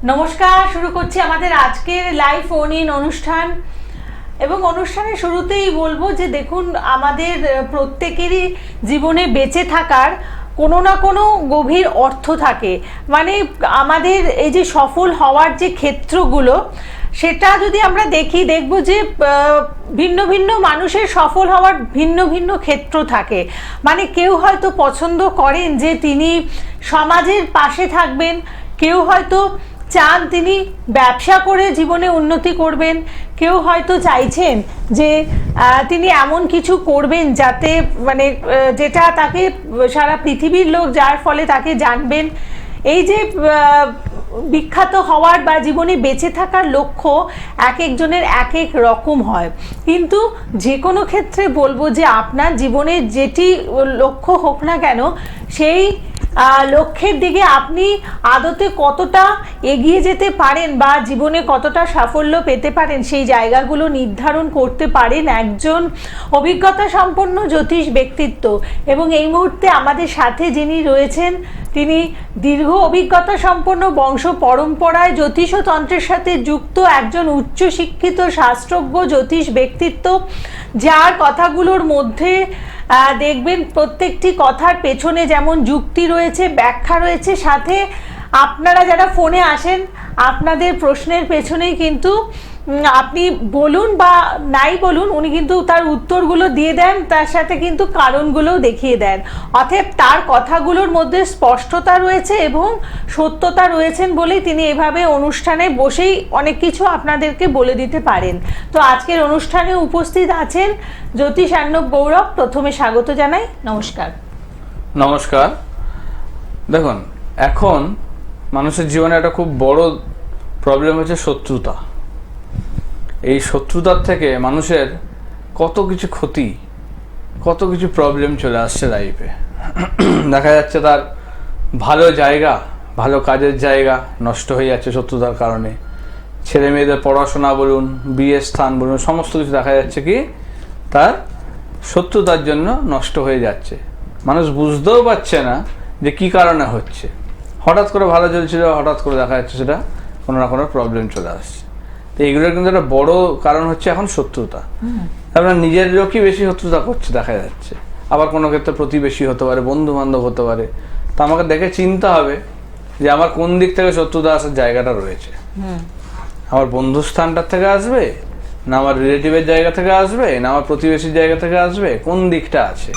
নমস্কার, শুরু করছি আমাদের আজকের লাইভ ফোন ইন অনুষ্ঠান। এবং অনুষ্ঠানের শুরুতেই বলবো যে দেখুন, আমাদের প্রত্যেকেরই জীবনে বেঁচে থাকার কোনো না কোনো গভীর অর্থ থাকে। মানে আমাদের এই যে সফল হওয়ার যে ক্ষেত্রগুলো, সেটা যদি আমরা দেখব যে ভিন্ন ভিন্ন মানুষের সফল হওয়ার ভিন্ন ভিন্ন ক্ষেত্র থাকে। মানে কেউ হয়তো পছন্দ করেন যে তিনি সমাজের পাশে থাকবেন, কেউ হয়তো চান তিনি ব্যবসা করে জীবনে উন্নতি করবেন, কেউ হয়তো চাইছেন যে তিনি এমন কিছু করবেন যাতে মানে যেটা তাকে সারা পৃথিবীর লোক যার ফলে তাকে জানবেন। এই যে বিখ্যাত হওয়ার বা জীবনে বেঁচে থাকার লক্ষ্য এক একজনের এক এক রকম হয়, কিন্তু যে কোনো ক্ষেত্রে বলবো যে আপনার জীবনের যেটি লক্ষ্য হোক না কেন, সেই লক্ষ্যের দিকে আপনি আদতে কতটা এগিয়ে যেতে পারেন বা জীবনে কতটা সাফল্য পেতে পারেন, সেই জায়গাগুলো নির্ধারণ করতে পারেন একজন অভিজ্ঞতা সম্পন্ন জ্যোতিষ ব্যক্তিত্ব। এবং এই মুহূর্তে আমাদের সাথে যিনি রয়েছেন, তিনি দীর্ঘ অভিজ্ঞতা সম্পন্ন বংশ পরম্পরায় জ্যোতিষ ও তন্ত্রের সাথে যুক্ত একজন উচ্চশিক্ষিত শাস্ত্রজ্ঞ জ্যোতিষ ব্যক্তিত্ব, যার কথাগুলোর মধ্যে দেখবেন প্রত্যেকটি কথার পেছনে যেমন যুক্তি রয়েছে, ব্যাখ্যা রয়েছে, সাথে আপনারা যারা ফোনে আসেন আপনাদের প্রশ্নের পেছনেই কিন্তু আপনি বলুন বা নাই বলুন, উনি কিন্তু তার উত্তরগুলো দিয়ে দেন, তার সাথে কিন্তু কারণগুলোও দেখিয়ে দেন। অতএব তার কথাগুলোর মধ্যে স্পষ্টতা রয়েছে এবং সত্যতা রয়েছেন বলেই তিনি এভাবে অনুষ্ঠানে বসেই অনেক কিছু আপনাদেরকে বলে দিতে পারেন। তো আজকের অনুষ্ঠানে উপস্থিত আছেন জ্যোতিষ আর্ণব গৌরব। প্রথমে স্বাগত জানাই, নমস্কার। নমস্কার। দেখুন, এখন মানুষের জীবনে একটা খুব বড় প্রবলেম হচ্ছে শত্রুতা। এই শত্রুতার থেকে মানুষের কত কিছু ক্ষতি, কত কিছু প্রবলেম চলে আসছে লাইফে। দেখা যাচ্ছে তার ভালো জায়গা, ভালো কাজের জায়গা নষ্ট হয়ে যাচ্ছে শত্রুতার কারণে। ছেলে মেয়েদের পড়াশোনা বলুন, বিয়ের স্থান বলুন, সমস্ত কিছু দেখা যাচ্ছে কি তার শত্রুতার জন্য নষ্ট হয়ে যাচ্ছে। মানুষ বুঝতেও পারছে না যে কি কারণে হচ্ছে। হঠাৎ করে ভালো চলছিল, হঠাৎ করে দেখা যাচ্ছে সেটা কোনো না কোনো প্রবলেম চলে আসছে। তো এইগুলোর কিন্তু একটা বড় কারণ হচ্ছে এখন শত্রুতা। আপনার নিজের লোকই বেশি শত্রুতা করছে দেখা যাচ্ছে, আবার কোনো ক্ষেত্রে প্রতিবেশী হতে পারে, বন্ধু বান্ধব হতে পারে। তো আমাকে দেখে চিন্তা হবে যে আমার কোন দিক থেকে শত্রুতা আসার জায়গাটা রয়েছে। আমার বন্ধুস্থানটার থেকে আসবে, না আমার রিলেটিভের জায়গা থেকে আসবে, না আমার প্রতিবেশীর জায়গা থেকে আসবে, কোন দিকটা আছে।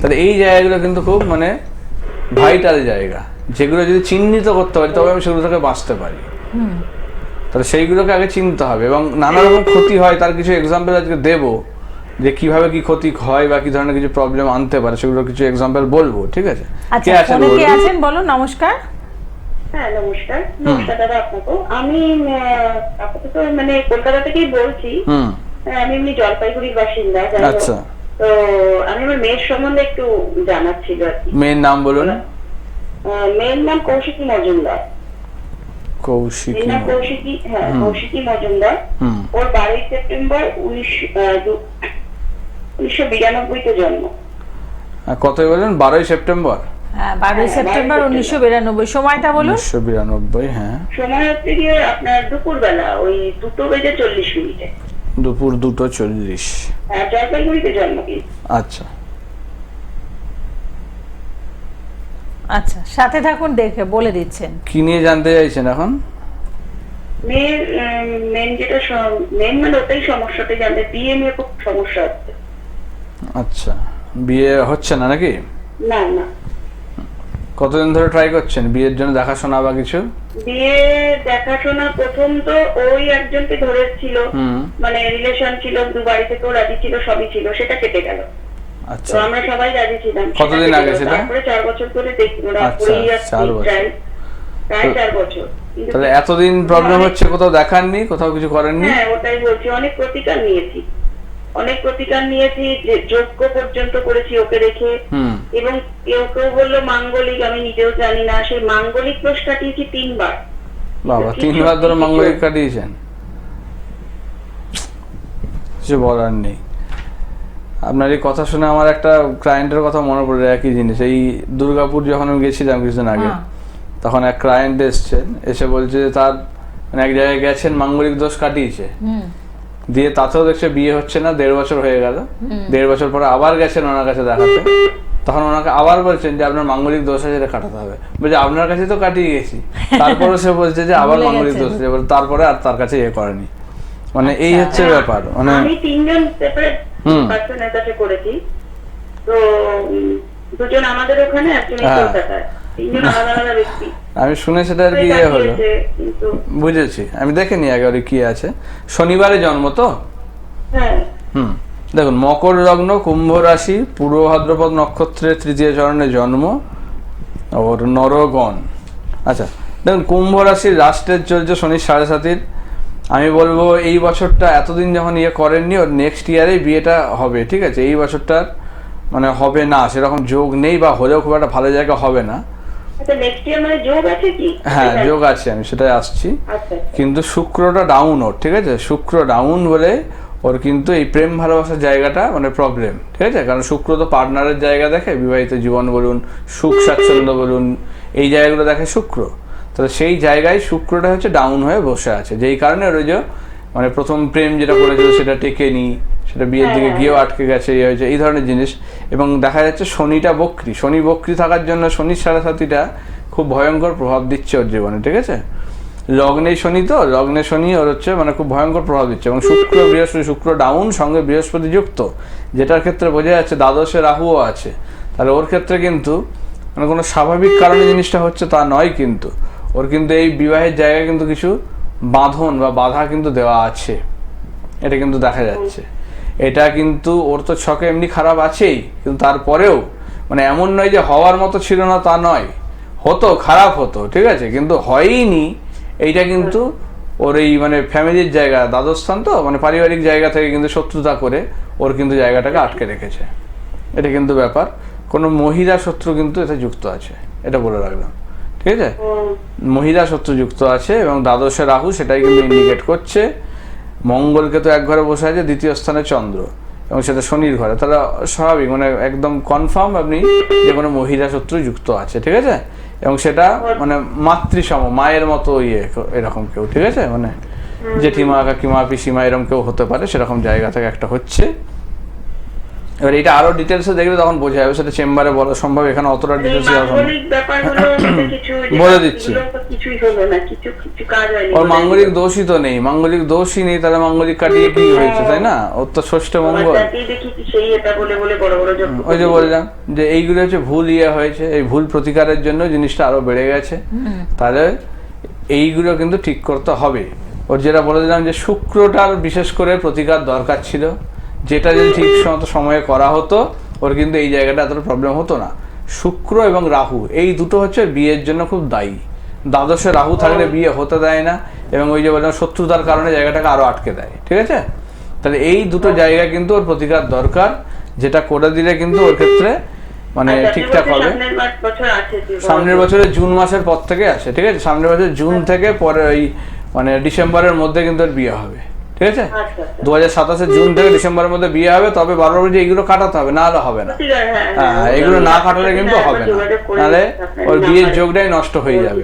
তাহলে এই জায়গাগুলো কিন্তু খুব মানে ভাইটাল জায়গা, যেগুলো যদি চিহ্নিত করতে পারি তবে আমি সেগুলো থেকে বাঁচতে পারি। তাহলে সেইগুলোকে আগে চিনতে হবে। এবং নানা রকম ক্ষতি হয়, তার কিছু এক্সাম্পল আজকে দেবো যে কিভাবে কি ক্ষতি হয় বা কি ধরনের কিছু প্রবলেম আনতে পারে, সেগুলো কিছু এক্সাম্পল বলবো। ঠিক আছে? কে আছেন বলুন। নমস্কার। হ্যাঁ, নমস্কার। নমস্কার দাদা আপনাকে। আমি আপাতত মানে কলকাতা থেকেই বলছি। আমি এমনি জলপাইগুড়ির বাসিন্দা। আচ্ছা। তো আমি আমার মেয়ের সম্বন্ধে একটু জানার ছিল আর কি। মেয়ের নাম বলুন। মেয়ের নাম কৌশিকী মজুমদার। কৌশিকী মজুমদার। ওর 12 সেপ্টেম্বর 1992 জন্ম। কতই বলেন? 12 সেপ্টেম্বর। 12 সেপ্টেম্বর 1992। সময়টা বলুন। 1992। হ্যাঁ, সময় হচ্ছে গিয়ে আপনার দুপুরবেলা ওই 2:40 দুপুর 2:40। হ্যাঁ, জলপাইগুড়িতে জন্ম কিন্তু। আচ্ছা আচ্ছা, সাথে থাকুন, দেখে বলে দিচ্ছেন। কি নিয়ে জানতে চাইছেন এখন? মেন মানে ওটাই সমস্যাটা জানতে, বিয়ে নিয়ে খুব সমস্যা হচ্ছে। আচ্ছা, বিয়ে হচ্ছে না নাকি? না না। কতদিন ধরে ট্রাই করছেন বিয়ের জন্য, দেখাশোনা বা কিছু? বিয়ে দেখাশোনা প্রথম তো ওই একজনকে ধরেছিল, মানে রিলেশন ছিল, বাড়ি থেকেও রাজি ছিল, সবই ছিল, সেটা কেটে গেল। আচ্ছা, তো আমরা সবাই রাজি ছিলাম। কতদিন আগে সেটা? তারপরে 4 বছর ধরে দেখি ওরা প্রায় 4 বছর। তাহলে এতদিন প্রবলেম হচ্ছে, কোথাও দেখাননি, কোথাও কিছু করেননি? হ্যাঁ, ওটাই বলছি। অনেক প্রতিকার নিয়েছি, যে যজ্ঞ পর্যন্ত করেছি ওকে রেখে। এবং কেউ কেউ বললো মাঙ্গলিক, আমি নিজেও জানি না। সেই মাঙ্গলিক দোষ কাটিয়েছি 3 বার। বাবা, 3 বার ধরে মাঙ্গলিক কাটিয়েছেন? কিছু বলার নেই। আপনার এই কথা শুনে আমার একটা ক্লায়েন্টের কথা মনে পড়ে, একই জিনিস। এই দুর্গাপুর যখন আমি গেছিলাম কিছুদিন আগে, তখন এক ক্লায়েন্ট এসছেন, এসে বলছে যে তার মানে এক জায়গায় গেছেন, মাঙ্গলিক দোষ কাটিয়েছে, দিয়ে তাতেও দেখছে বিয়ে হচ্ছে না, 1.5 বছর হয়ে গেল। 1.5 বছর পরে আবার গেছেন ওনার কাছে দেখাতে, তখন ওনাকে আবার বলছেন যে আপনার মাঙ্গলিক দোষ আছে, এটা কাটাতে হবে। বলছে আপনার কাছে তো কাটিয়ে গেছি, তারপরে সে বলছে যে আবার মাঙ্গলিক দোষ আছে, তারপরে আর তার কাছে করেনি। মানে এই হচ্ছে ব্যাপার। মানে আমি 3 জন সেপারেট পার্সনের কাছে করেছি, তো 2 জন আমাদের ওখানে, একজন কলকাতায়, 3 জন আলাদা আলাদা ব্যক্তি। আমি শুনে সেটা আর কি হলো, বুঝেছি। আমি দেখিনি আগে ওর কি আছে। শনিবারে জন্ম তো? হ্যাঁ। দেখুন, মকর লগ্ন, কুম্ভ রাশি, পূর্ব ভাদ্রপদ নক্ষত্রের 3য় চরণে জন্ম, ওর নরগণ। আচ্ছা, দেখুন কুম্ভ রাশির রাষ্ট্রের চলছে শনি 7.5। আমি বলবো এই বছরটা এতদিন যখন করেননি, ওর নেক্সট ইয়ারেই বিয়েটা হবে, ঠিক আছে? এই বছরটা মানে হবে না, সেরকম যোগ নেই, বা হলেও খুব একটা ভালো জায়গা হবে না। হ্যাঁ, যোগ আছে, আমি সেটাই আসছি। কিন্তু শুক্রটা ডাউন ওর, ঠিক আছে? শুক্র ডাউন বলে ওর কিন্তু এই প্রেম ভালোবাসার জায়গাটা মানে প্রবলেম, ঠিক আছে? কারণ শুক্র তো পার্টনারের জায়গা দেখে, বিবাহিত জীবন বলুন, সুখ স্বাচ্ছন্দ্য বলুন, এই জায়গাগুলো দেখে শুক্র। তাহলে সেই জায়গায় শুক্রটা হচ্ছে ডাউন হয়ে বসে আছে, যেই কারণে ওর যে মানে প্রথম প্রেম যেটা করেছিল সেটা টেকেনি, সেটা বিয়ের দিকে গিয়েও আটকে গেছে, এই হয়েছে, এই ধরনের জিনিস। এবং দেখা যাচ্ছে শনিটা বক্রী, শনি বক্রী থাকার জন্য শনির 7.5টা খুব ভয়ঙ্কর প্রভাব দিচ্ছে ওর জীবনে, ঠিক আছে? লগ্নে শনি, তো লগ্নে শনি ওর হচ্ছে মানে খুব ভয়ঙ্কর প্রভাব দিচ্ছে। এবং শুক্র বৃহস্পতি, শুক্র ডাউন সঙ্গে বৃহস্পতি যুক্ত, যেটার ক্ষেত্রে বোঝা যাচ্ছে দ্বাদশে রাহুও আছে। তাহলে ওর ক্ষেত্রে কিন্তু মানে কোনো স্বাভাবিক কারণে জিনিসটা হচ্ছে তা নয়, কিন্তু ওর কিন্তু এই বিবাহের জায়গায় কিন্তু কিছু বাঁধন বা বাধা কিন্তু দেওয়া আছে, এটা কিন্তু দেখা যাচ্ছে। এটা কিন্তু ওর তো ছকে এমনি খারাপ আছেই, কিন্তু তারপরেও মানে এমন নয় যে হওয়ার মতো ছিল না, তা নয়, হতো, খারাপ হতো, ঠিক আছে? কিন্তু হয়ইনি, এইটা কিন্তু ওর এই মানে ফ্যামিলির জায়গা, দ্বাদস্থান তো মানে পারিবারিক জায়গা থেকে কিন্তু শত্রুতা করে ওর কিন্তু জায়গাটাকে আটকে রেখেছে। এটা কিন্তু ব্যাপার, কোনো মহিলা শত্রু কিন্তু এতে যুক্ত আছে, এটা বলে রাখলাম, ঠিক আছে? মহিলা শত্রু যুক্ত আছে, এবং দ্বাদশে রাহু সেটাই কিন্তু ইন্ডিকেট করছে। মঙ্গলকে তো এক ঘরে বসে আছে, 2য় স্থানে চন্দ্র, এবং সেটা শনির ঘরে। তাহলে স্বাভাবিক মানে একদম কনফার্ম আপনি যে কোনো মহিলা শত্রু যুক্ত আছে, ঠিক আছে? এবং সেটা মানে মাতৃসম, মায়ের মতো এরকম কেউ, ঠিক আছে? মানে জেঠিমা, কাকিমা, পিসিমা এরকম কেউ হতে পারে, সেরকম জায়গা থেকে একটা হচ্ছে। এবার এটা আরো ডিটেলসে দেখলে তখন বোঝা যাবে, সেটা চেম্বারে বলা সম্ভব, এখানে অতটা ডিটেলস বলে দিচ্ছি। ওর মাঙ্গলিক দোষই তো নেই, মাঙ্গলিক দোষই নেই, তাহলে মাঙ্গলিক কাটিয়ে কি হয়েছে, তাই না? ওর তো ষষ্ঠ মঙ্গল। ওই যে বললাম যে এইগুলো হচ্ছে ভুল হয়েছে, এই ভুল প্রতিকারের জন্য জিনিসটা আরো বেড়ে গেছে। তাহলে এইগুলো কিন্তু ঠিক করতে হবে। ওর যেটা বলে দিলাম যে শুক্রটার বিশেষ করে প্রতিকার দরকার ছিল, যেটা যদি ঠিক সময়ে করা হতো ওর কিন্তু এই জায়গাটা এতটা প্রবলেম হতো না। শুক্র এবং রাহু এই দুটো হচ্ছে বিয়ের জন্য খুব দায়ী। দ্বাদশে রাহু থাকলে বিয়ে হতে দেয় না, এবং ওই যে বললাম শত্রুতার কারণে জায়গাটাকে আরো আটকে দেয়, ঠিক আছে? তাহলে এই দুটো জায়গা কিন্তু ওর প্রতিকার দরকার, যেটা করে দিলে কিন্তু ওর ক্ষেত্রে মানে ঠিকঠাক হবে। সামনের বছরে জুন মাসের পর থেকে আছে, ঠিক আছে? সামনের বছর জুন থেকে পরে ওই মানে ডিসেম্বরের মধ্যে কিন্তু ওর বিয়ে হবে, ঠিক আছে? 2027 জুন থেকে ডিসেম্বরের মধ্যে বিয়ে হবে। তবে বারবার বলছি এইগুলো কাটাতে হবে, না হলে হবে না। হ্যাঁ, এগুলো না কাটালে কিন্তু হবে না, নাহলে ওর বিয়ের যোগটাই নষ্ট হয়ে যাবে।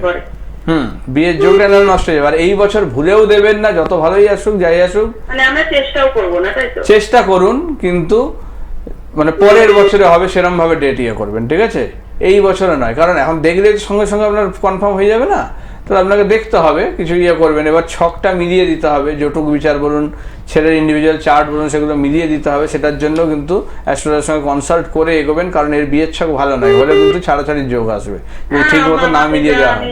বিয়ের যোগটা নাহলে নষ্ট হয়ে যাবে। আর এই বছর ভুলেও দেবেন না, যত ভালোই আসুক যাই আসুক, মানে আমরা চেষ্টাও করব না, তাই তো? চেষ্টা করুন, কিন্তু মানে পরের বছরে হবে সেরকম ভাবে ডেট করবেন, ঠিক আছে? এই বছরে নয়, কারণ এখন দেখলে সঙ্গে সঙ্গে আপনার কনফার্ম হয়ে যাবে না, তাহলে আপনাকে দেখতে হবে, কিছু করবেন। এবার ছকটা মিলিয়ে দিতে হবে, জটুক বিচার বলুন, ছেলের ইন্ডিভিজুয়াল চার্ট বলুন, সেগুলো মিলিয়ে দিতে হবে। সেটার জন্য কিন্তু অ্যাস্ট্রোলজারের সঙ্গে কনসাল্ট করে এগোবেন, কারণ এর বিয়ের ছক ভালো নয়, হলে কিন্তু ছাড়াছাড়ির যোগ আসবে ঠিক মতো না মিলিয়ে দেওয়া হয়।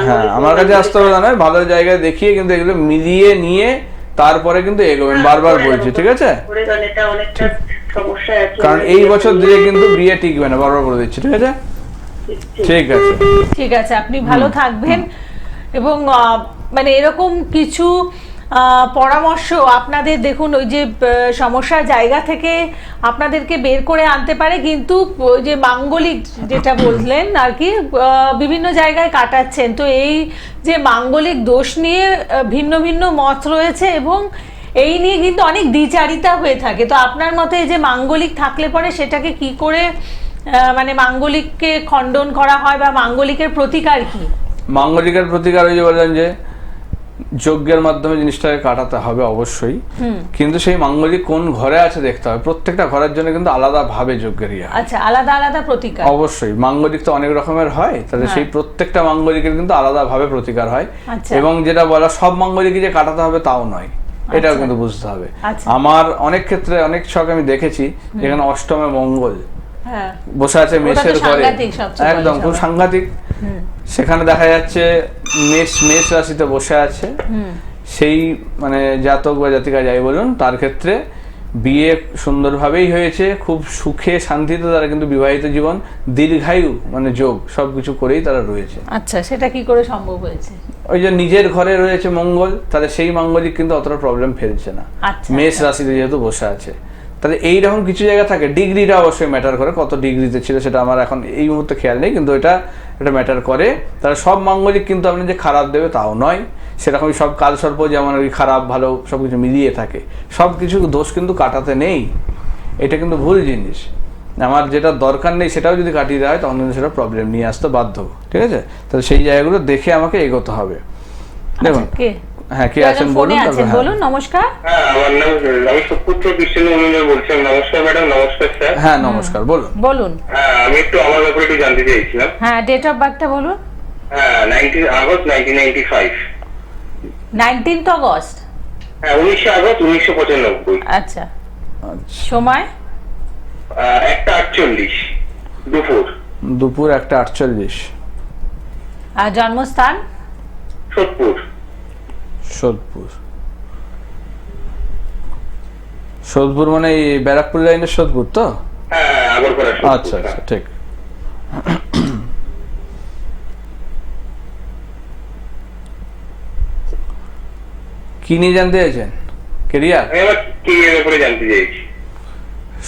হ্যাঁ, আমার কাছে আসতে হবে না, ভালো জায়গায় দেখিয়ে কিন্তু এগুলো মিলিয়ে নিয়ে তারপরে কিন্তু এগোবেন, বারবার বলছি, ঠিক আছে? কারণ এই বছর দিলে কিন্তু বিয়ে টিকবে না, বারবার বলে দিচ্ছি, ঠিক আছে? ঠিক আছে, ঠিক আছে, আপনি ভালো থাকবেন। এবং মানে এরকম কিছু পরামর্শ আপনাদের দেখুন ওই যে সমস্যার জায়গা থেকে আপনাদেরকে বের করে আনতে পারে। কিন্তু ওই যে মাঙ্গলিক যেটা বললেন আর কি, বিভিন্ন জায়গায় কাটাচ্ছেন, তো এই যে মাঙ্গলিক দোষ নিয়ে ভিন্ন ভিন্ন মত রয়েছে, এবং এই নিয়ে কিন্তু অনেক দ্বিচারিতা হয়ে থাকে। তো আপনার মতে যে মাঙ্গলিক থাকলে পরে সেটাকে কি করে মানে মাঙ্গলিককে খণ্ডন করা হয় বা মাঙ্গলিকের প্রতিকার কি? মাঙ্গলিকের প্রতিকার ওই যে বললেন যে যজ্ঞের মাধ্যমে জিনিসটাকে কাটাতে হবে অবশ্যই, কিন্তু সেই মাঙ্গলিক কোন ঘরে আছে দেখতে হবে। প্রত্যেকটা ঘরের জন্য কিন্তু আলাদা ভাবে যজ্ঞের ইয়ে হয়। আচ্ছা, আলাদা আলাদা প্রতিকার? অবশ্যই, মাঙ্গলিক তো অনেক রকমের হয়, তাহলে সেই প্রত্যেকটা মাঙ্গলিকের কিন্তু আলাদা ভাবে প্রতিকার হয়। আচ্ছা। এবং যেটা বলা সব মাঙ্গলিকই যে কাটাতে হবে তাও নয়, এটাও কিন্তু বুঝতে হবে। আচ্ছা। আমার অনেক ক্ষেত্রে অনেক ছক আমি দেখেছি যেখানে অষ্টমে মঙ্গল হ্যাঁ, বসে আছে মেষের ঘরে, সাংঘাতিক সবচেয়ে একদম বড় খুব সবাই। সাংঘাতিক। সেখানে দেখা যাচ্ছে মেষ রাশিতে বসে আছে, সেই মানে জাতক বা জাতিকা যাই বলুন, তার ক্ষেত্রে বিয়ে সুন্দরভাবেই হয়েছে, খুব সুখে শান্তিতে তারা কিন্তু বিবাহিত জীবন, দীর্ঘায়ু মানে যোগ সবকিছু করেই তারা রয়েছে। আচ্ছা, সেটা কি করে সম্ভব হয়েছে? ওই যে নিজের ঘরে রয়েছে মঙ্গল, তাহলে সেই মাঙ্গলিক কিন্তু অতটা প্রবলেম ফেলছে না। আচ্ছা, মেষ রাশিতে যেহেতু বসে আছে, তাহলে এইরকম কিছু জায়গা থাকে। ডিগ্রিটা অবশ্যই ম্যাটার করে, কত ডিগ্রিতে ছিল সেটা আমার এখন এই মুহূর্তে খেয়াল নেই, কিন্তু এটা ম্যাটার করে। তাহলে সব মাঙ্গলিক কিন্তু আপনি যে খারাপ দেবে তাও নয়, সেরকমই সব কালসর্প যেমন ওই খারাপ ভালো সব কিছু মিলিয়ে থাকে, সব কিছু দোষ কিন্তু কাটাতে নেই, এটা কিন্তু ভুল জিনিস। আমার যেটা দরকার নেই সেটাও যদি কাটিয়ে দেওয়া হয় তখন কিন্তু সেটা প্রবলেম নিয়ে আসতে বাধ্য, ঠিক আছে? তাহলে সেই জায়গাগুলো দেখে আমাকে এগোতে হবে। দেখুন, হ্যাঁ, কে আছেন বলুন। বলুন। নমস্কার। হ্যাঁ, আমার নাম আমি সুপুত্র বিষ্ণু বলছিলাম। নমস্কার ম্যাডাম। নমস্কার স্যার। হ্যাঁ, নমস্কার, বলুন। বলুন। হ্যাঁ, আমি একটু আমার ব্যাপারে একটু জানতে চাইছিলাম। হ্যাঁ, ডেট অফ বার্থটা বলুন। হ্যাঁ, 19 আগস্ট 1995। 19th August? হ্যাঁ, 19 আগস্ট 1995। আচ্ছা, সময়? 1:48 দুপুর। দুপুর 1:48। আর জন্মস্থান? সোদপুর। সোদপুর মানে এই ব্যারাকপুর লাইনের সোদপুর তো? হ্যাঁ, আগরপাড়া সোদপুর। আচ্ছা আচ্ছা, ঠিক। কি নিয়ে জানতে চাইছেন? কেরিয়ার? আমি আমার কি এর ব্যাপারে জানতে চাইছি।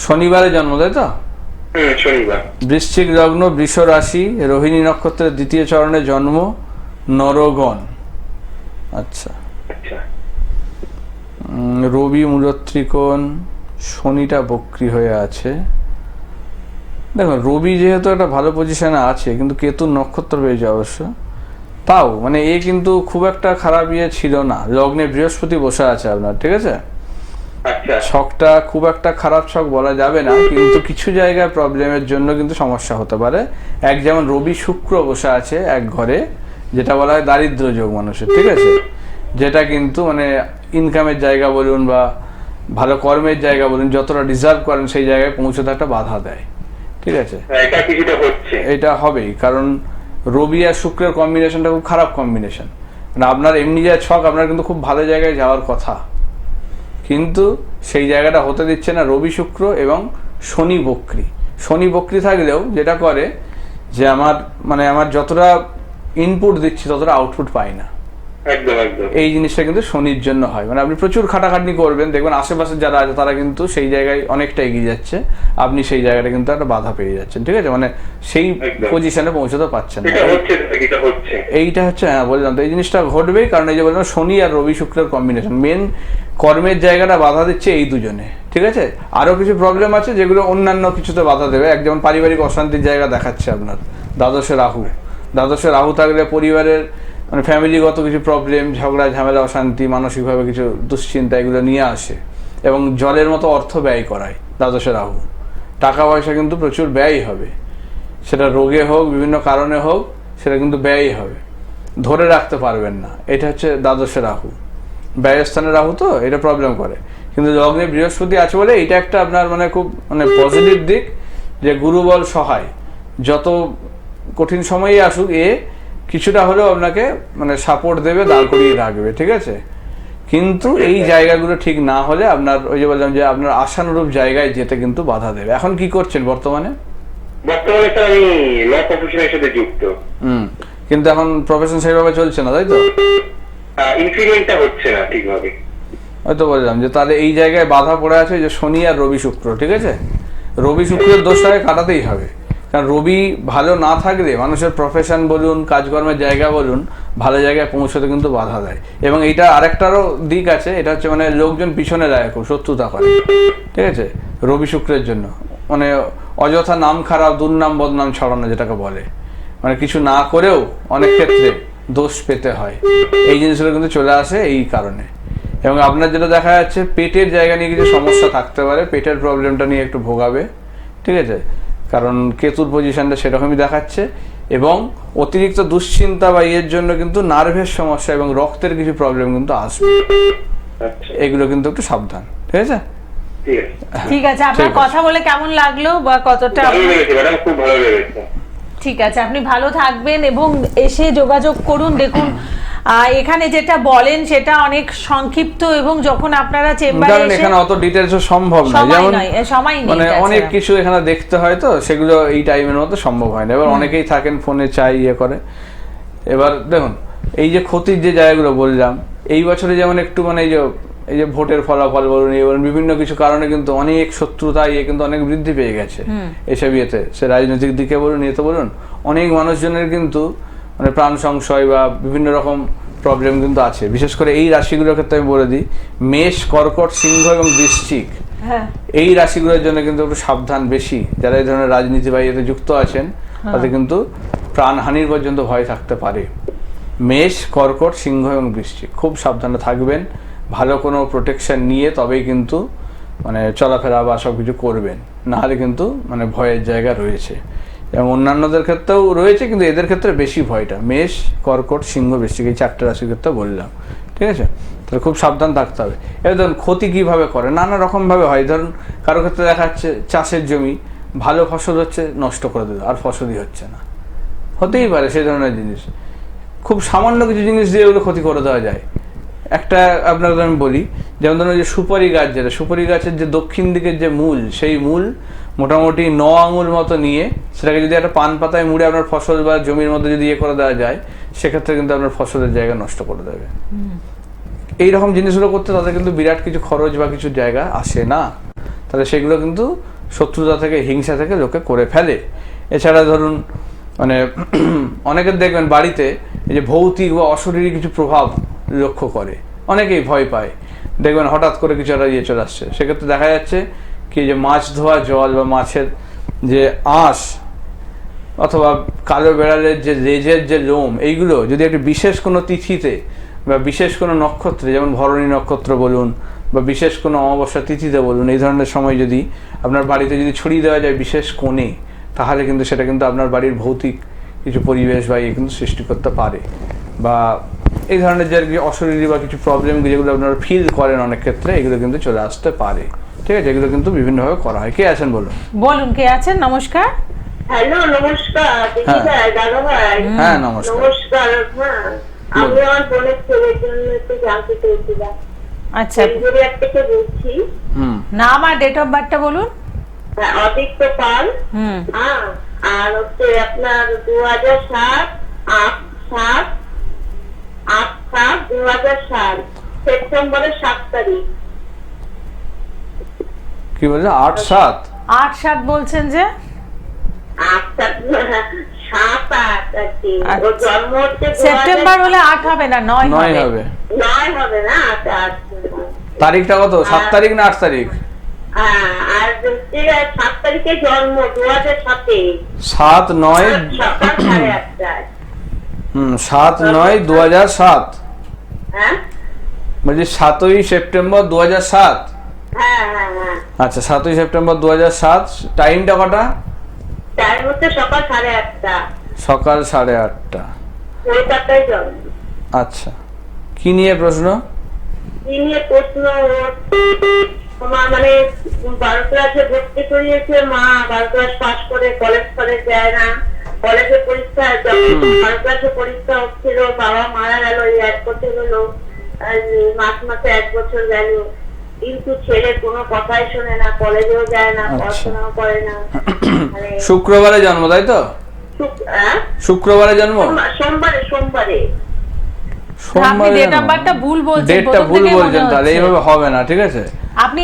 শনিবারে জন্ম, তাই তো? শনিবার। বৃশ্চিক লগ্ন, বৃষ রাশি, রোহিণী নক্ষত্রের দ্বিতীয় চরণে জন্ম, নরগণ। আচ্ছা। আচ্ছা। রবি মূলত্রিকোণ, শনিটা বক্রী হয়ে আছে। দেখুন, রবি যেহেতু একটা ভালো পজিশনে আছে, কিন্তু কেতুর নক্ষত্র পেয়েছে অবশ্য, তাও মানে এ কিন্তু খুব একটা খারাপ ইয়ে ছিল না। লগ্নে বৃহস্পতি বসে আছে আপনার, ঠিক আছে? আচ্ছা। ছকটা খুব একটা খারাপ ছক বলা যাবে না, কিন্তু কিছু জায়গায় প্রবলেমের জন্য কিন্তু সমস্যা হতে পারে। যেমন রবি শুক্র বসে আছে এক ঘরে, যেটা বলা হয় দারিদ্র যোগ মানুষের, ঠিক আছে? যেটা কিন্তু মানে ইনকামের জায়গা বলুন বা ভালো কর্মের জায়গা বলুন, যতটা ডিজার্ভ করেন সেই জায়গায় পৌঁছতে একটা বাধা দেয়, ঠিক আছে? এটা কিছুটা হচ্ছে। এটা হবেই, কারণ রবি আর শুক্রের কম্বিনেশনটা খুব খারাপ কম্বিনেশন। মানে আপনার এমনি যা ছক, আপনার কিন্তু খুব ভালো জায়গায় যাওয়ার কথা, কিন্তু সেই জায়গাটা হতে দিচ্ছে না রবি শুক্র এবং শনি বক্রী। শনি বক্রী থাকলেও যেটা করে যে আমার যতটা ইনপুট দিচ্ছি ততটা আউটপুট পাই না। একদম একদম। এই জিনিসটা কিন্তু শনির জন্য হয়। মানে আপনি প্রচুর খাটাখাটনি করবেন, দেখবেন আশেপাশে যারা আছে তারা কিন্তু সেই জায়গায় অনেকটা এগিয়ে যাচ্ছে, আপনি সেই জায়গাটা কিন্তু একটা বাধা পেয়ে যাচ্ছেন, ঠিক আছে? মানে সেই পজিশনে পৌঁছতে পারছেন না। এইটা হচ্ছে, হ্যাঁ বললাম তো, এই জিনিসটা ঘটবেই, কারণ এই যে বললাম শনি আর রবি শুক্রের কম্বিনেশন মেন কর্মের জায়গাটা বাধা দিচ্ছে এই দুজনে, ঠিক আছে? আরো কিছু প্রবলেম আছে যেগুলো অন্যান্য কিছুতে বাধা দেবে। যেমন পারিবারিক অশান্তির জায়গা দেখাচ্ছে আপনার দ্বাদশে রাহু থাকলে পরিবারের মানে ফ্যামিলিগত কিছু প্রবলেম, ঝগড়া ঝামেলা, অশান্তি, মানসিকভাবে কিছু দুশ্চিন্তা এগুলো নিয়ে আসে, এবং জলের মতো অর্থ ব্যয় করায় দ্বাদশে রাহু। টাকা পয়সা কিন্তু প্রচুর ব্যয় হবে, সেটা রোগে হোক বিভিন্ন কারণে হোক, সেটা কিন্তু ব্যয়ই হবে, ধরে রাখতে পারবেন না। এটা হচ্ছে দ্বাদশে রাহু, ব্যয়স্থানে রাহু, তো এটা প্রবলেম করে। কিন্তু লগ্নে বৃহস্পতি আছে বলে এটা একটা আপনার মানে খুব মানে পজিটিভ দিক, যে গুরুবল সহায়, যত কঠিন সময়ই আসুক কিছুটা হলেও আপনাকে মানে সাপোর্ট দেবে, দাঁড় করিয়ে রাখবে, ঠিক আছে? কিন্তু এই জায়গাগুলো ঠিক না হলে আপনার ওই যে বললাম যে আপনার আশানুরূপ জায়গায় যেতে কিন্তু বাধা দেবে। এখন কি করছেন বর্তমানে? আমি ল প্রফেশনের সাথে যুক্ত। কিন্তু এখন প্রফেশন সেইভাবে চলছে না, তাই তো? ইনক্রিমেন্টটা হচ্ছে না ঠিকভাবে। হয়তো বললাম যে তাহলে এই জায়গায় বাধা পড়ে আছে যে শনি আর রবি শুক্র, ঠিক আছে? রবি শুক্রের দোষটাকে কাটাতেই হবে, কারণ রবি ভালো না থাকলে মানুষের প্রফেশন বলুন, কাজকর্মের জায়গা বলুন, ভালো জায়গায় পৌঁছতে কিন্তু বাধা দেয়। এবং এইটা আরেকটারও দিক আছে, এটা হচ্ছে মানে লোকজন পিছনে যায়, খুব শত্রুতা করে, ঠিক আছে? রবি শুক্রের জন্য মানে অযথা নাম খারাপ, দুর্নাম বদনাম ছড়ানো যেটাকে বলে, মানে কিছু না করেও অনেক ক্ষেত্রে দোষ পেতে হয়, এই জিনিসগুলো কিন্তু চলে আসে এই কারণে। এবং আপনার যেটা দেখা যাচ্ছে পেটের জায়গা নিয়ে কিছু সমস্যা থাকতে পারে, পেটের প্রবলেমটা নিয়ে একটু ভোগাবে, ঠিক আছে, কারণ কেতুর পজিশনটা সেরকমই দেখাচ্ছে। এবং অতিরিক্ত দুশ্চিন্তা বা ইয়ের জন্য কিন্তু নার্ভের সমস্যা এবং রক্তের কিছু প্রবলেম কিন্তু আসবে, আচ্ছা এগুলো কিন্তু একটু সাবধান, ঠিক আছে। ঠিক আছে, ঠিক আছে, আপনার ঠিক আছে। কথা বলে কেমন লাগলো বা কতটা? ভালো লেগেছে ম্যাডাম, খুব ভালো লেগেছে। ঠিক আছে, আপনি ভালো থাকবেন এবং এসে যোগাযোগ করুন। দেখুন এখানে যেটা বলেন সেটা অনেক সংক্ষিপ্ত, এবং যখন আপনারা চেম্বারে কারণ এসে এখানে অত ডিটেলস সম্ভব নয়, সময় যেমন নয়, সময় নেই মানে তাছাড়া। অনেক কিছু এখানে দেখতে হয়, তো সেগুলো এই টাইমের মধ্যে সম্ভব হয় না। এবার অনেকেই থাকেন ফোনে চাই ইয়ে করে। এবার দেখুন এই যে ক্ষতির যে জায়গাগুলো বললাম, এই বছরে যেমন একটু মানে এই যে ভোটের ফলাফল বলুন, এই বলুন, বিভিন্ন কিছু কারণে কিন্তু অনেক শত্রুতা ইয়ে কিন্তু অনেক বৃদ্ধি পেয়ে গেছে এসব ইয়েতে, সে রাজনৈতিক দিকে বলুন ইয়েতে বলুন, অনেক মানুষজনের কিন্তু মানে প্রাণ সংশয় বা বিভিন্ন রকম প্রবলেম কিন্তু আছে। বিশেষ করে এই রাশিগুলোর ক্ষেত্রে আমি বলে দিই, মেষ, কর্কট, সিংহ এবং বৃশ্চিক, হ্যাঁ, এই রাশিগুলোর জন্য কিন্তু একটু সাবধান বেশি। যারা এই ধরনের রাজনীতি বা ইয়েতে যুক্ত আছেন তাতে কিন্তু প্রাণহানির পর্যন্ত ভয় থাকতে পারে। মেষ, কর্কট, সিংহ এবং বৃশ্চিক খুব সাবধানে থাকবেন, ভালো কোনো প্রোটেকশন নিয়ে তবেই কিন্তু মানে চলাফেরা বা সব কিছু করবেন, নাহলে কিন্তু মানে ভয়ের জায়গা রয়েছে। এবং অন্যান্যদের ক্ষেত্রেও রয়েছে, কিন্তু এদের ক্ষেত্রে বেশি ভয়টা মেষ, কর্কট, সিংহ, বৃশ্চিক, এই 4টে রাশির ক্ষেত্রে বললাম, ঠিক আছে। তাহলে খুব সাবধান থাকতে হবে। এবার ধরুন ক্ষতি কীভাবে করে, নানা রকমভাবে হয়। ধরুন কারো ক্ষেত্রে দেখা যাচ্ছে চাষের জমি ভালো ফসল হচ্ছে, নষ্ট করে দিল, আর ফসলই হচ্ছে না, হতেই পারে সেই ধরনের জিনিস। খুব সামান্য কিছু জিনিস দিয়ে ওগুলো ক্ষতি করে দেওয়া যায়। একটা আপনাদের আমি বলি, যেমন ধরুন যে সুপারি গাছ, যেটা সুপারি গাছের যে দক্ষিণ দিকের যে মূল, সেই মূল মোটামুটি 9 আঙুল মতো নিয়ে সেটাকে যদি একটা পান পাতায় মুড়ে আপনার ফসল বা জমির মধ্যে যদি ইয়ে করে দেওয়া যায়, সেক্ষেত্রে কিন্তু আপনার ফসলের জায়গা নষ্ট করে দেবে। এইরকম জিনিসগুলো করতে তাদের কিন্তু বিরাট কিছু খরচ বা কিছু জায়গা আসে না, তাহলে সেগুলো কিন্তু শত্রুতা থেকে, হিংসা থেকে লোকে করে ফেলে। এছাড়া ধরুন মানে অনেকের দেখবেন বাড়িতে এই যে ভৌতিক বা অশরীরী কিছু প্রভাব লক্ষ্য করে, অনেকেই ভয় পায়। দেখবেন হঠাৎ করে কিছু একটা ইয়ে চলে আসছে, সেক্ষেত্রে দেখা যাচ্ছে কি যে মাছ ধোয়া জল বা মাছের যে আঁশ অথবা কালো বেড়ালের যে লেজের যে লোম, এইগুলো যদি একটি বিশেষ কোনো তিথিতে বা বিশেষ কোনো নক্ষত্রে, যেমন ভরণী নক্ষত্র বলুন বা বিশেষ কোনো অমাবস্যা তিথিতে বলুন, এই ধরনের সময় যদি আপনার বাড়িতে যদি ছড়িয়ে দেওয়া যায় বিশেষ কোণে, তাহলে কিন্তু সেটা কিন্তু আপনার বাড়ির ভৌতিক কিছু পরিবেশ বা ইয়ে কিন্তু সৃষ্টি করতে পারে। বা এই ধরনের যে আর কি অশরীরী বা কিছু প্রবলেম যেগুলো আপনারা ফিল করেন অনেক ক্ষেত্রে, এগুলো কিন্তু চলে আসতে পারে, ঠিক আছে। এগুলো কিন্তু বিভিন্নভাবে করা হয়। কে আছেন বলুন? বলুন কে আছেন? নমস্কার। হ্যালো, নমস্কার দিদি ভাই, দাদা ভাই। হ্যাঁ নমস্কার। নমস্কার। হ্যাঁ, আমি আমার বোনের ছেলের জন্য একটু জানতে চাইছিলাম। আচ্ছা, বেলঘরিয়া থেকে বলছি। নাম আর ডেট অফ বার্থটা বলুন। হ্যাঁ, অদিত্য পাল। হ্যাঁ, আর হচ্ছে আপনার 2007 সেপ্টেম্বরের 7 তারিখ। কি বলছে? 8-7 8-7 বলছেন যে? 7-8 আর কি। ওর জন্ম হচ্ছে সেপ্টেম্বর হলে 8 হবে না, 9 9 হবে। হবে। 9 হবে না? 8। তারিখটা কত? 7 তারিখ না 8 তারিখ? হ্যাঁ, আর 7 তারিখে জন্ম, 2007-এ 7-9 সকাল 8:30টায়। 7-9 2007। হ্যাঁ বলছি 7ই সেপ্টেম্বর 2007। হ্যাঁ হ্যাঁ হ্যাঁ, আচ্ছা 7ই সেপ্টেম্বর 2007। টাইমটা কটা? তার মধ্যে সকাল 8:30টা, সকাল 8:30টা। কলকাতায় জন্ম। আচ্ছা, কি নিয়ে প্রশ্ন? কি নিয়ে প্রশ্ন? তোমার মানে 12 ক্লাসে ভর্তি করিয়েছে মা, 12 ক্লাস পাস করে কলেজ যায় না। কলেজে পরীক্ষা, যখন 12 ক্লাসে পরীক্ষা হচ্ছিল বাবা মারা গেল, এই 1 বছর হলো, মাসে 1 বছর গেল, কিন্তু ছেলে কোনো কথাই শোনে না, কলেজেও যায় না, পড়াশোনাও করে না। শুক্রবারে জন্ম, তাই তো? শুক্রবারে জন্ম? সোমবারে। আপনি ডেট অফ বার্থটা ভুল বলছেন, ডেটটা ভুল বলছেন, তাহলে এইভাবে হবে না, ঠিক আছে। আপনি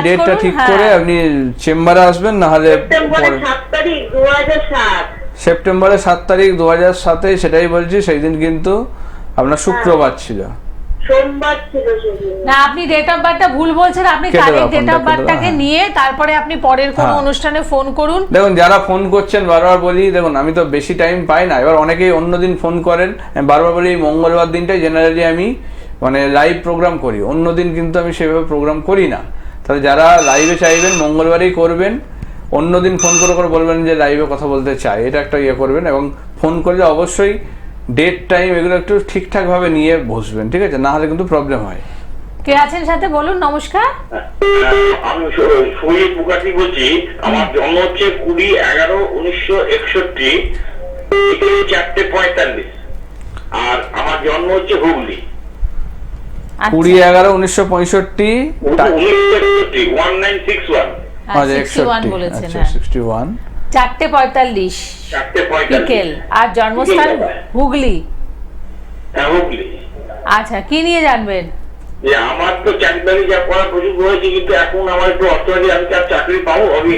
ডেটটা ঠিক করে আপনি চেম্বারে আসবেন, না হলে সেপ্টেম্বরের 7 তারিখ 2007। সেপ্টেম্বরের 7 তারিখ 2007-এ, সেটাই বলছি, সেই দিন কিন্তু আপনার শুক্রবার ছিল। সোমবার ছিল সেদিন। না, আপনি ডেট অফ বার্থটা ভুল বলছেন, আপনি কেটে দাও, কারেক্ট ডেট ফোনটা অফ কেটে দাও, বার্থটাকে হ্যাঁ। নিয়ে তারপরে আপনি পরের কোনো হ্যাঁ। অনুষ্ঠানে ফোন করুন। দেখুন যারা ফোন করছেন বারবার বলি, দেখুন আমি তো বেশি টাইম পাই না, এবার অনেকেই অন্য দিন ফোন করেন, আমি বারবার বলি এই মঙ্গলবার দিনটাই জেনারেলি আমি মানে লাইভ প্রোগ্রাম করি, অন্য দিন কিন্তু আমি সেভাবে প্রোগ্রাম করি না। তাহলে যারা লাইভে চাইবেন মঙ্গলবারেই করবেন, অন্য দিন ফোন করে করে বলবেন যে লাইভে কথা বলতে চাই, এটা একটা ইয়ে করবেন, এবং ফোন করলে অবশ্যই ডেট টাইম এগুলো একটু ঠিকঠাকভাবে নিয়ে বসবেন, ঠিক আছে, না হলে কিন্তু প্রবলেম হয়। কে আছেন সাথে বলুন। নমস্কার। আমি শহীদ মুখার্জি বলছি। আমার জন্ম হচ্ছে 20/11/1961, 4:45, আর আমার জন্ম হচ্ছে হুগলি। 20/11/1965 1961। আচ্ছা 61 61, বলেছেন, আচ্ছা হ্যাঁ। 61, 4:45 বিকেল। আর জন্মস্থান হুগলি। হ্যাঁ, হুগলি। আচ্ছা, কি নিয়ে জানবেন? যে আমার তো চাকরি যা করার প্রচুর হয়েছে, কিন্তু এখন আমার একটু অর্থনীতি, আমি তার চাকরি পাবো, আমি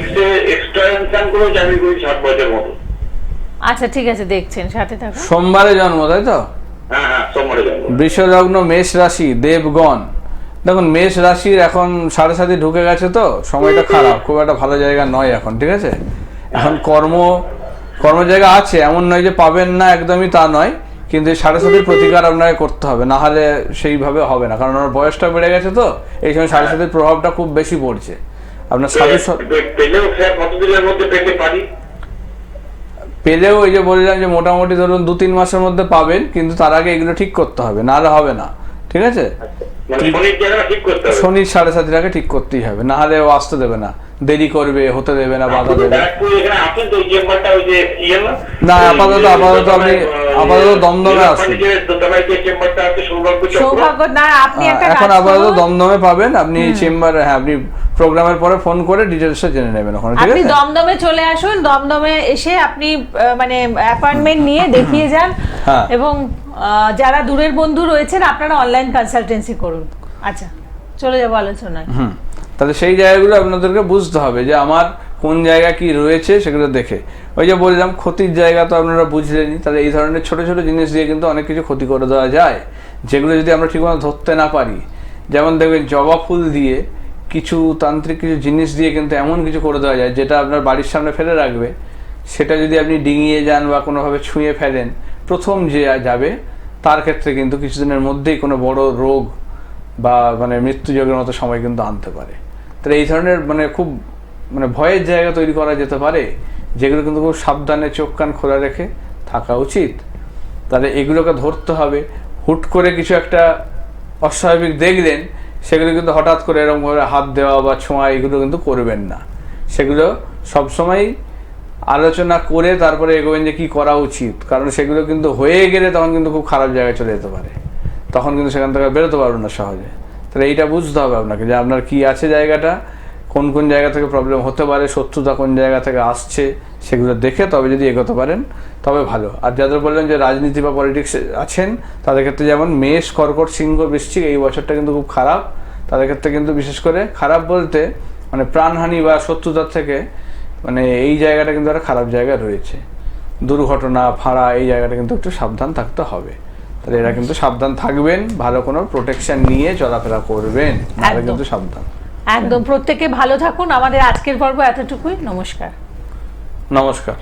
এক্সটেনশন করে চাকরি করি 7 বছর মতো। আচ্ছা ঠিক আছে, দেখছেন, সাথে থাকুন। সোমবারে জন্ম, তাই তো? হ্যাঁ হ্যাঁ, সোমবারে জন্ম। বৃষ লগ্ন, মেষ রাশি, দেবগণ। দেখুন মেষ রাশির এখন 7:30 ঢুকে গেছে, তো সময়টা খারাপ, খুব একটা ভালো জায়গা নয় এখন, ঠিক আছে। এখন কর্ম জায়গা আছে, এমন নয় যে পাবেন না, একদমই তা নয়, কিন্তু 7:30 প্রতিকার আপনাকে করতে হবে, না হলে সেইভাবে হবে না, কারণ ওনার বয়সটা বেড়ে গেছে, তো এই সময় 7:30 প্রভাবটা খুব বেশি পড়ছে আপনার সাধু। পেলেও স্যার কতদিনের মধ্যে পেতে পারি? পেলেও ওই যে বললাম যে মোটামুটি ধরুন 2-3 মাসের মধ্যে পাবেন, কিন্তু তার আগে এগুলো ঠিক করতে হবে, নাহলে হবে না, ঠিক আছে। মানে শনির জায়গাটা ঠিক করতে হবে। শনির 7:30 আগে ঠিক করতেই হবে, না হলে ও আসতে দেবে না, দেরি করবে, হতে দেবে না, বাধা দেবে। এখানে আসেন তো, চেম্বারটা ওই যে ইয়ে না, আপাতত আপনি দমদমে আসুন। চেম্বারটা আছে সৌভাগ্য চক্র। সৌভাগ্য না, আপনি একটা এখন কাজ আপাতত করুন। দমদমে পাবেন আপনি চেম্বারে, হ্যাঁ আপনি প্রোগ্রামের পরে ফোন করে ডিটেলসটা জেনে নেবেন ওখানে, ঠিক আপনি আছে। দমদমে চলে আসুন, দমদমে এসে আপনি মানে অ্যাপয়েন্টমেন্ট নিয়ে দেখিয়ে যান, হ্যাঁ। এবং যারা দূরের বন্ধু রয়েছেন আপনারা অনলাইন কনসালটেন্সি করুন। আচ্ছা, চলে যাবো আলোচনায়। তাহলে সেই জায়গাগুলো আপনাদেরকে বুঝতে হবে যে আমার কোন জায়গা কি রয়েছে, সেগুলো দেখে। ওই যে বললাম ক্ষতির জায়গা তো আপনারা বুঝলেনই, তাহলে এই ধরনের ছোট ছোট জিনিস দিয়ে কিন্তু অনেক কিছু ক্ষতি করে দেওয়া যায়, যেগুলো যদি আমরা ঠিকমতো ধরতে না পারি। যেমন দেখবেন জবা ফুল দিয়ে কিছু তান্ত্রিক কিছু জিনিস দিয়ে কিন্তু এমন কিছু করে দেওয়া যায়, যেটা আপনার বাড়ির সামনে ফেলে রাখবে, সেটা যদি আপনি ডিঙিয়ে যান বা কোনোভাবে ছুঁয়ে ফেলেন, প্রথম যে যাবে তার ক্ষেত্রে কিন্তু কিছুদিনের মধ্যেই কোনো বড় রোগ বা মানে মৃত্যুযোগের মতো সময় কিন্তু আনতে পারে। তাহলে এই ধরনের মানে খুব মানে ভয়ের জায়গা তৈরি করা যেতে পারে, যেগুলো কিন্তু খুব সাবধানে চোখ কান খোলা রেখে থাকা উচিত। তাহলে এগুলোকে ধরতে হবে। হুট করে কিছু একটা অস্বাভাবিক দেখলেন, সেগুলো কিন্তু হঠাৎ করে এরকমভাবে হাত দেওয়া বা ছোঁয়া এগুলো কিন্তু করবেন না। সেগুলো সবসময় আলোচনা করে তারপরে এগোবেন যে কী করা উচিত, কারণ সেগুলো কিন্তু হয়ে গেলে তখন কিন্তু খুব খারাপ জায়গায় চলে যেতে পারে, তখন কিন্তু সেখান থেকে বেরোতে পারবেন না সহজে। তাহলে এইটা বুঝতে হবে আপনাকে যে আপনার কি আছে জায়গাটা, কোন কোন জায়গা থেকে প্রবলেম হতে পারে, শত্রুতা কোন জায়গা থেকে আসছে, সেগুলো দেখে তবে যদি এগোতে পারেন তবে ভালো। আর যাদের বললেন যে রাজনীতি বা পলিটিক্স আছেন, তাদের ক্ষেত্রে যেমন মেষ, কর্কট, সিংহ, বৃশ্চিক, এই বছরটা কিন্তু খুব খারাপ। তাদের ক্ষেত্রে কিন্তু বিশেষ করে খারাপ বলতে মানে প্রাণহানি বা শত্রুতার থেকে মানে এই জায়গাটা কিন্তু একটা খারাপ জায়গা রয়েছে। দুর্ঘটনা, ফাঁড়া, এই জায়গাটা কিন্তু একটু সাবধান থাকতে হবে। তাহলে এরা কিন্তু সাবধান থাকবেন, ভালো কোনো প্রোটেকশন নিয়ে চলাফেরা করবেন, নাহলে কিন্তু সাবধান। একদম, প্রত্যেকে ভালো থাকুন। আমাদের আজকের পর্ব এতটুকুই। নমস্কার। নমস্কার।